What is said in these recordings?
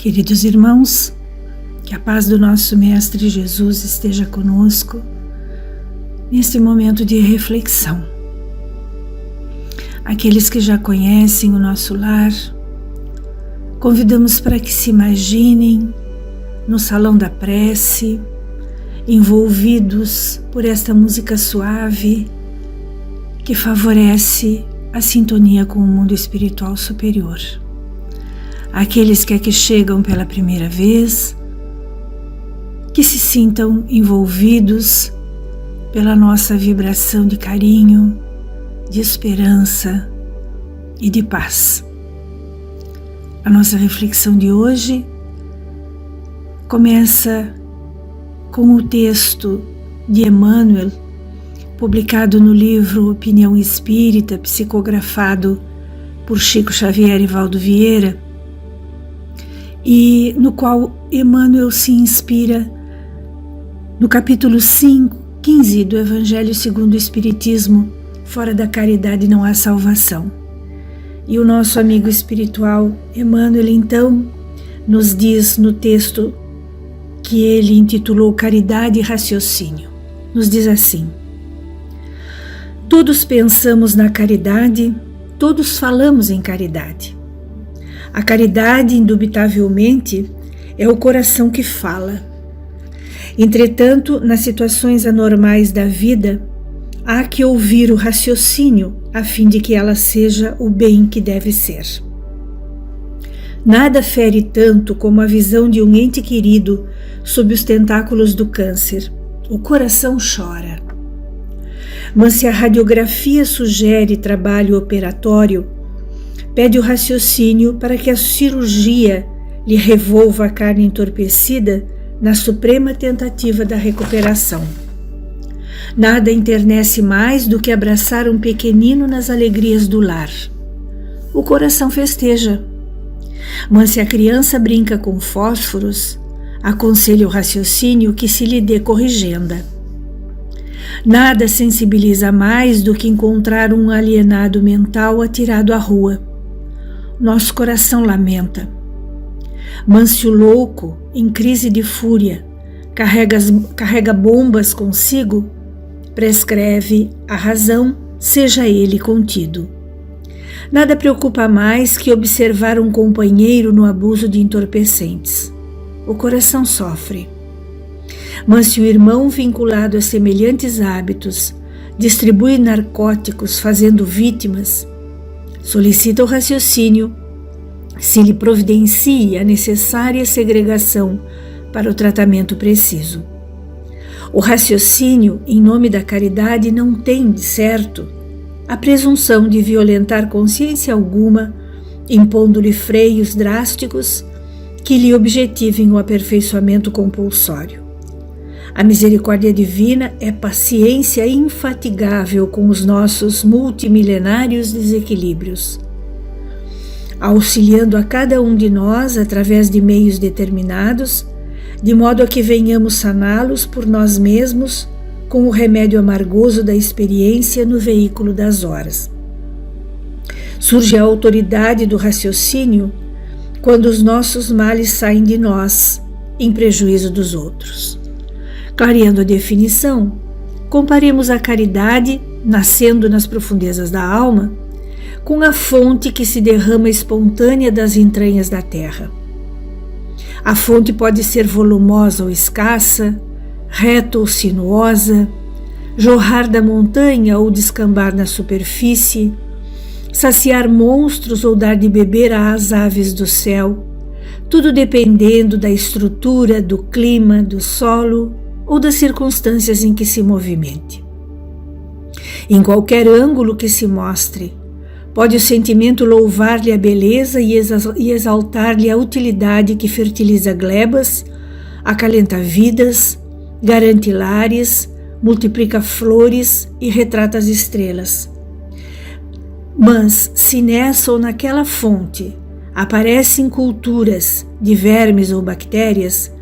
Queridos irmãos, que a paz do nosso Mestre Jesus esteja conosco neste momento de reflexão. Aqueles que já conhecem o nosso lar, convidamos para que se imaginem no salão da prece, envolvidos por esta música suave que favorece a sintonia com o mundo espiritual superior. Aqueles que aqui chegam pela primeira vez, que se sintam envolvidos pela nossa vibração de carinho, de esperança e de paz. A nossa reflexão de hoje começa com o texto de Emmanuel, publicado no livro Opinião Espírita, psicografado por Chico Xavier e Valdo Vieira, e no qual Emmanuel se inspira no capítulo 15 do Evangelho segundo o Espiritismo: fora da caridade não há salvação. E o nosso amigo espiritual Emmanuel então nos diz no texto que ele intitulou Caridade e Raciocínio, nos diz assim: todos pensamos na caridade, todos falamos em caridade. A caridade, indubitavelmente, é o coração que fala. Entretanto, nas situações anormais da vida, há que ouvir o raciocínio a fim de que ela seja o bem que deve ser. Nada fere tanto como a visão de um ente querido sob os tentáculos do câncer. O coração chora. Mas se a radiografia sugere trabalho operatório, pede o raciocínio para que a cirurgia lhe revolva a carne entorpecida na suprema tentativa da recuperação. Nada enternece mais do que abraçar um pequenino nas alegrias do lar. O coração festeja. Mas se a criança brinca com fósforos, aconselha o raciocínio que se lhe dê corrigenda. Nada sensibiliza mais do que encontrar um alienado mental atirado à rua. Nosso coração lamenta. Mas se o louco, em crise de fúria, carrega bombas consigo, prescreve a razão, seja ele contido. Nada preocupa mais que observar um companheiro no abuso de entorpecentes. O coração sofre. Mas se o irmão vinculado a semelhantes hábitos distribui narcóticos fazendo vítimas, solicita o raciocínio se lhe providencie a necessária segregação para o tratamento preciso. O raciocínio, em nome da caridade, não tem, de certo, a presunção de violentar consciência alguma, impondo-lhe freios drásticos que lhe objetivem o aperfeiçoamento compulsório. A misericórdia divina é paciência infatigável com os nossos multimilenários desequilíbrios, auxiliando a cada um de nós através de meios determinados, de modo a que venhamos saná-los por nós mesmos com o remédio amargoso da experiência no veículo das horas. Surge a autoridade do raciocínio quando os nossos males saem de nós, em prejuízo dos outros. Clareando a definição, comparemos a caridade, nascendo nas profundezas da alma, com a fonte que se derrama espontânea das entranhas da terra. A fonte pode ser volumosa ou escassa, reta ou sinuosa, jorrar da montanha ou descambar na superfície, saciar monstros ou dar de beber às aves do céu, tudo dependendo da estrutura, do clima, do solo ou das circunstâncias em que se movimente. Em qualquer ângulo que se mostre, pode o sentimento louvar-lhe a beleza e exaltar-lhe a utilidade que fertiliza glebas, acalenta vidas, garante lares, multiplica flores e retrata as estrelas. Mas, se nessa ou naquela fonte aparecem culturas de vermes ou bactérias,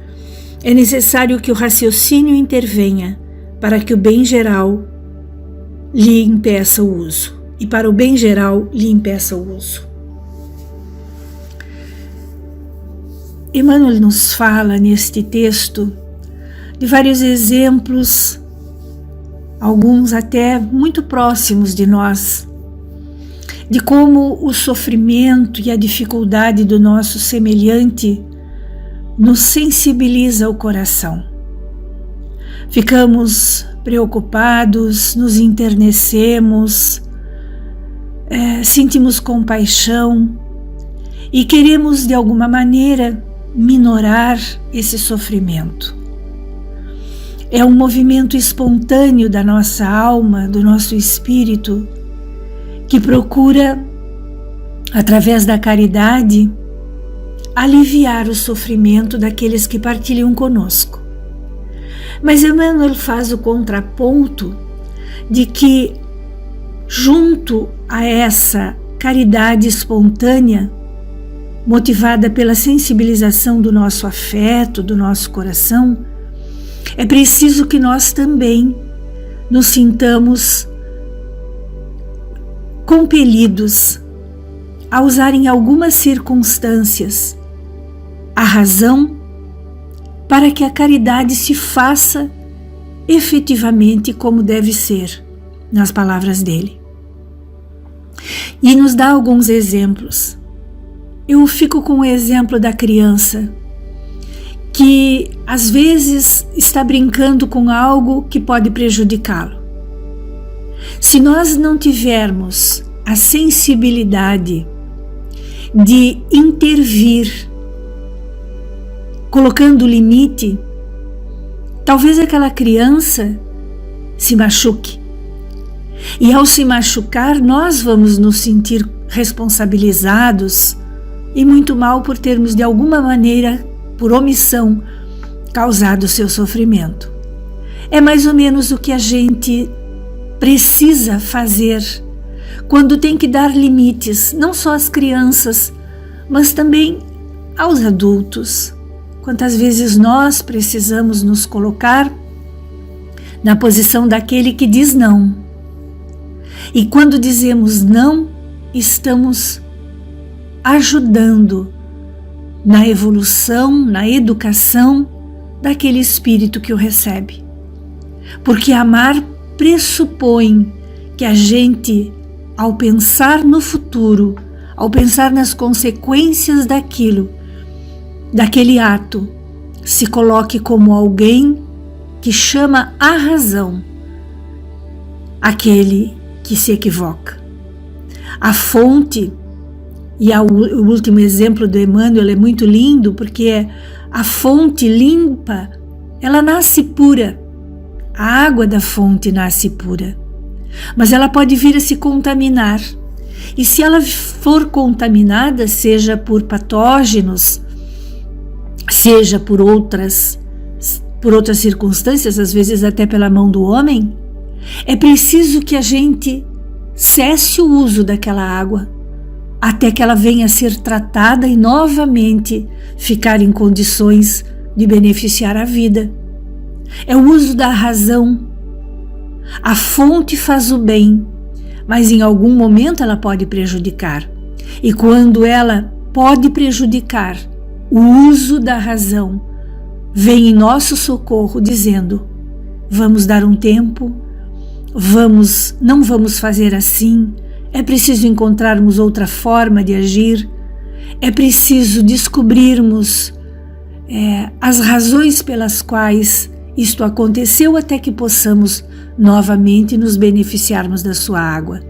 é necessário que o raciocínio intervenha para que o bem geral lhe impeça o uso. E para o bem geral lhe impeça o uso. Emmanuel nos fala neste texto de vários exemplos, alguns até muito próximos de nós, de como o sofrimento e a dificuldade do nosso semelhante nos sensibiliza o coração. Ficamos preocupados, nos enternecemos, sentimos compaixão e queremos de alguma maneira minorar esse sofrimento. É um movimento espontâneo da nossa alma, do nosso espírito, que procura, através da caridade, aliviar o sofrimento daqueles que partilham conosco. Mas Emmanuel faz o contraponto de que, junto a essa caridade espontânea, motivada pela sensibilização do nosso afeto, do nosso coração, é preciso que nós também nos sintamos compelidos a usar em algumas circunstâncias a razão para que a caridade se faça efetivamente como deve ser, nas palavras dele. E nos dá alguns exemplos. Eu fico com o exemplo da criança, que às vezes está brincando com algo que pode prejudicá-lo. Se nós não tivermos a sensibilidade de intervir, colocando limite, talvez aquela criança se machuque. E ao se machucar, nós vamos nos sentir responsabilizados e muito mal por termos de alguma maneira, por omissão, causado o seu sofrimento. É mais ou menos o que a gente precisa fazer quando tem que dar limites, não só às crianças, mas também aos adultos. Quantas vezes nós precisamos nos colocar na posição daquele que diz não. E quando dizemos não, estamos ajudando na evolução, na educação daquele espírito que o recebe. Porque amar pressupõe que a gente, ao pensar no futuro, ao pensar nas consequências daquele ato, se coloque como alguém que chama à razão aquele que se equivoca. A fonte, e o último exemplo do Emmanuel é muito lindo, porque a fonte limpa, ela nasce pura. A água da fonte nasce pura. Mas ela pode vir a se contaminar. E se ela for contaminada, seja por patógenos, seja por outras circunstâncias, às vezes até pela mão do homem, é preciso que a gente cesse o uso daquela água, até que ela venha a ser tratada e novamente ficar em condições de beneficiar a vida. É o uso da razão. A fonte faz o bem, mas em algum momento ela pode prejudicar. E quando ela pode prejudicar, o uso da razão vem em nosso socorro dizendo: vamos dar um tempo, não vamos fazer assim, é preciso encontrarmos outra forma de agir, é preciso descobrirmos as razões pelas quais isto aconteceu até que possamos novamente nos beneficiarmos da sua água.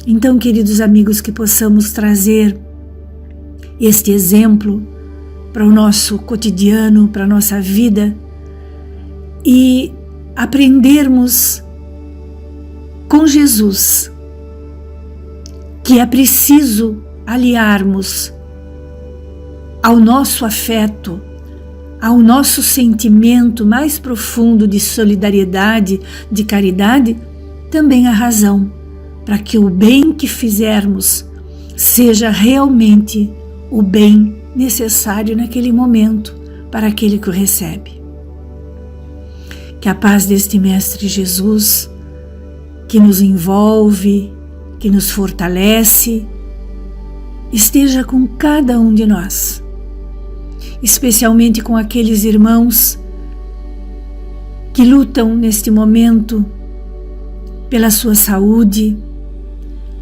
Então, queridos amigos, que possamos trazer este exemplo para o nosso cotidiano, para a nossa vida e aprendermos com Jesus que é preciso aliarmos ao nosso afeto, ao nosso sentimento mais profundo de solidariedade, de caridade, também a razão, para que o bem que fizermos seja realmente o bem necessário naquele momento para aquele que o recebe. Que a paz deste Mestre Jesus, que nos envolve, que nos fortalece, esteja com cada um de nós. especialmente com aqueles irmãos que lutam neste momento pela sua saúde,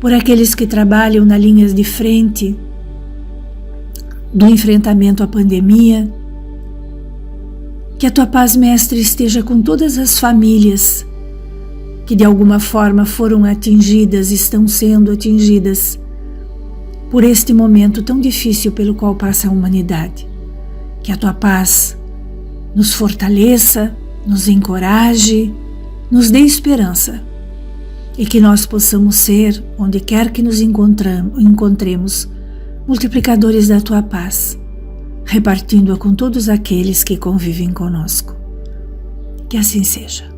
por aqueles que trabalham nas linhas de frente do enfrentamento à pandemia. Que a tua paz, Mestre, esteja com todas as famílias que de alguma forma foram atingidas, estão sendo atingidas por este momento tão difícil pelo qual passa a humanidade. Que a tua paz nos fortaleça, nos encoraje, nos dê esperança e que nós possamos ser, onde quer que nos encontremos, multiplicadores da tua paz, repartindo-a com todos aqueles que convivem conosco. Que assim seja.